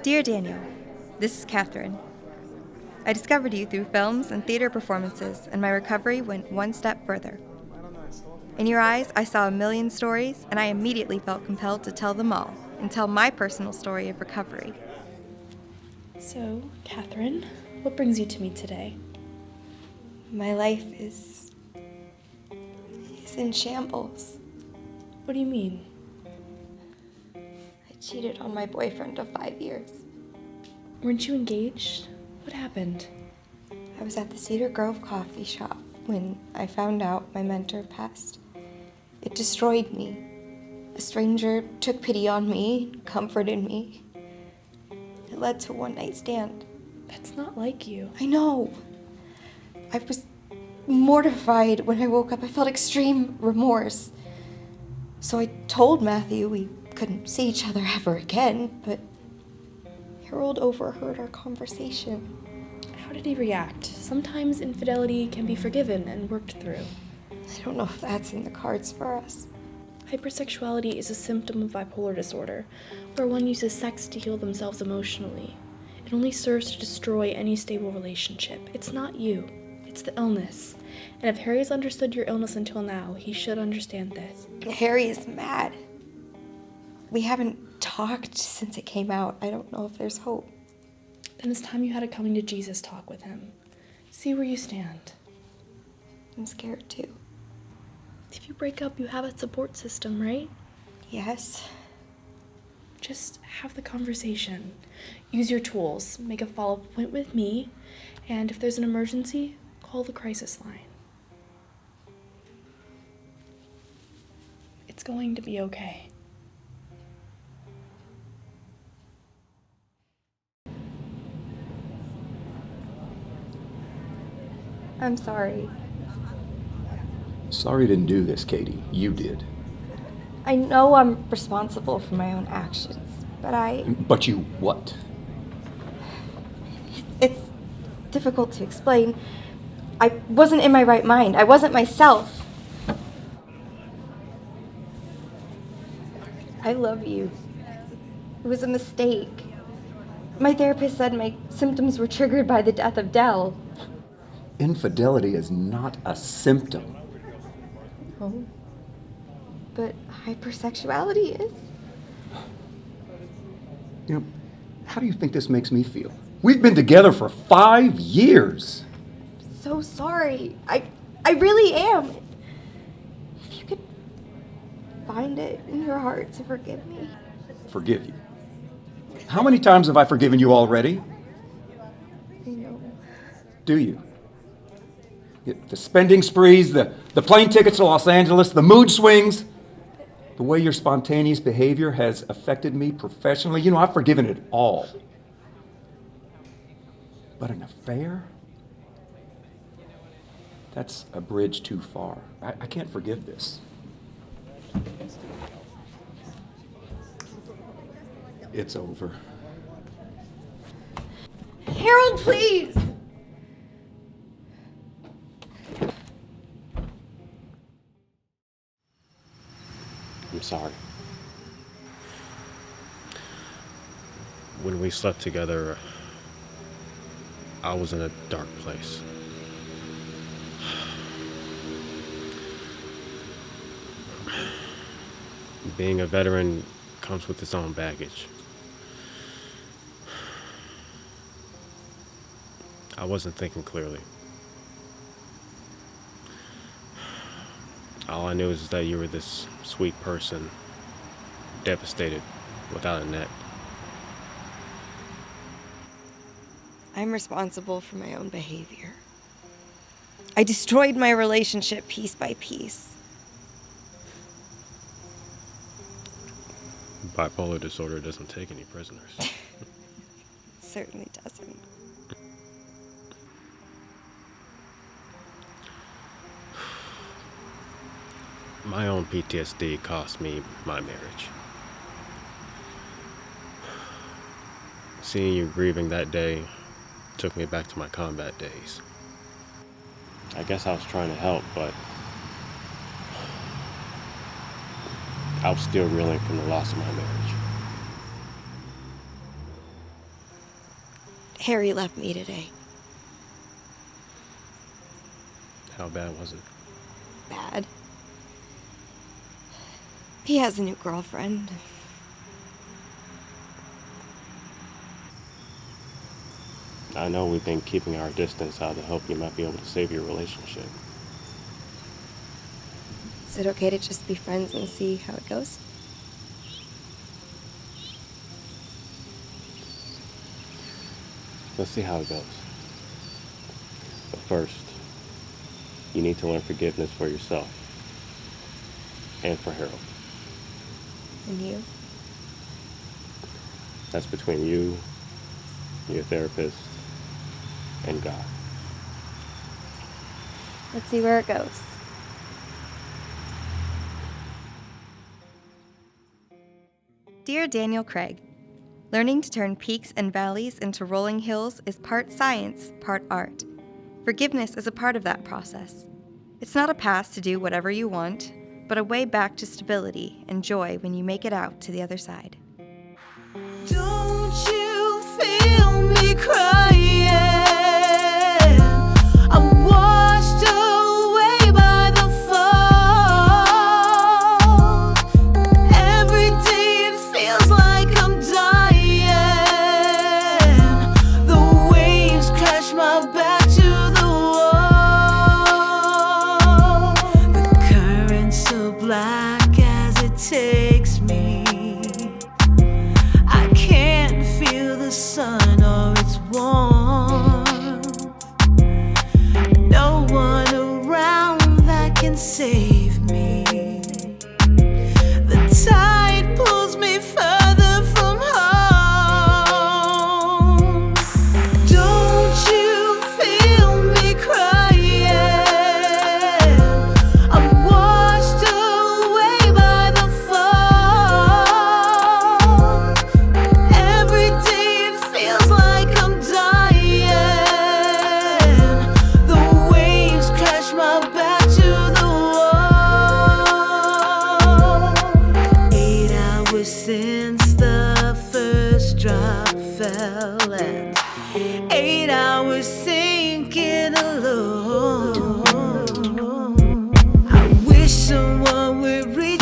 Dear Daniel, this is Catherine. I discovered you through films and theater performances, and my recovery went one step further. In your eyes, I saw a million stories, and I immediately felt compelled to tell them all and tell my personal story of recovery. So, Catherine, what brings you to me today? My life is in shambles. What do you mean? I cheated on my boyfriend of 5 years. Weren't you engaged? What happened? I was at the Cedar Grove coffee shop when I found out my mentor passed. It destroyed me. A stranger took pity on me, comforted me. It led to a one-night stand. That's not like you. I know. I was mortified when I woke up. I felt extreme remorse. So I told Matthew we couldn't see each other ever again, but Harold overheard our conversation. How did he react? Sometimes infidelity can be forgiven and worked through. I don't know if that's in the cards for us. Hypersexuality is a symptom of bipolar disorder, where one uses sex to heal themselves emotionally. It only serves to destroy any stable relationship. It's not you. It's the illness. And if Harry's understood your illness until now, he should understand this. Harry is mad. We haven't talked since it came out. I don't know if there's hope. Then it's time you had a coming to Jesus talk with him. See where you stand. I'm scared too. If you break up, you have a support system, right? Yes. Just have the conversation. Use your tools. Make a follow-up appointment with me. And if there's an emergency, call the crisis line. It's going to be okay. I'm sorry. Sorry you didn't do this, Katie. You did. I know I'm responsible for my own actions, but But you what? It's difficult to explain. I wasn't in my right mind. I wasn't myself. I love you. It was a mistake. My therapist said my symptoms were triggered by the death of Dell. Infidelity is not a symptom. Oh. But hypersexuality is. You know, how do you think this makes me feel? We've been together for 5 years. So sorry. I really am. If you could find it in your heart to forgive me. Forgive you. How many times have I forgiven you already? I know. Do you? The spending sprees, the plane tickets to Los Angeles, the mood swings, the way your spontaneous behavior has affected me professionally. You know, I've forgiven it all. But an affair? That's a bridge too far. I can't forgive this. It's over. Harold, please! I'm sorry. When we slept together, I was in a dark place. Being a veteran comes with its own baggage. I wasn't thinking clearly. All I knew is that you were this sweet person, devastated, without a net. I'm responsible for my own behavior. I destroyed my relationship piece by piece. Bipolar disorder doesn't take any prisoners. It certainly doesn't. My own PTSD cost me my marriage. Seeing you grieving that day took me back to my combat days. I guess I was trying to help, but I was still reeling from the loss of my marriage. Harry left me today. How bad was it? Bad. He has a new girlfriend. I know we've been keeping our distance out to help you might be able to save your relationship. Is it okay to just be friends and see how it goes? Let's see how it goes. But first, you need to learn forgiveness for yourself and for Harold. And you? That's between you, your therapist, and God. Let's see where it goes. Dear Daniel Craig, learning to turn peaks and valleys into rolling hills is part science, part art. Forgiveness is a part of that process. It's not a pass to do whatever you want, but a way back to stability and joy when you make it out to the other side. Don't you feel me crying? I'm washed away by the fall. Every day it feels like I'm dying. The waves crash my back to the wall. The current's so black as it takes me. I can't feel the sun or its warmth. No one around that can save me. The tide pulls me further from home. Don't you feel me crying? I'm washed away by the fall. Every day it feels like I'm dying. The waves crash my back to the wall. 8 hours since the first drop fell, and 8 hours sinking alone. I wish someone would reach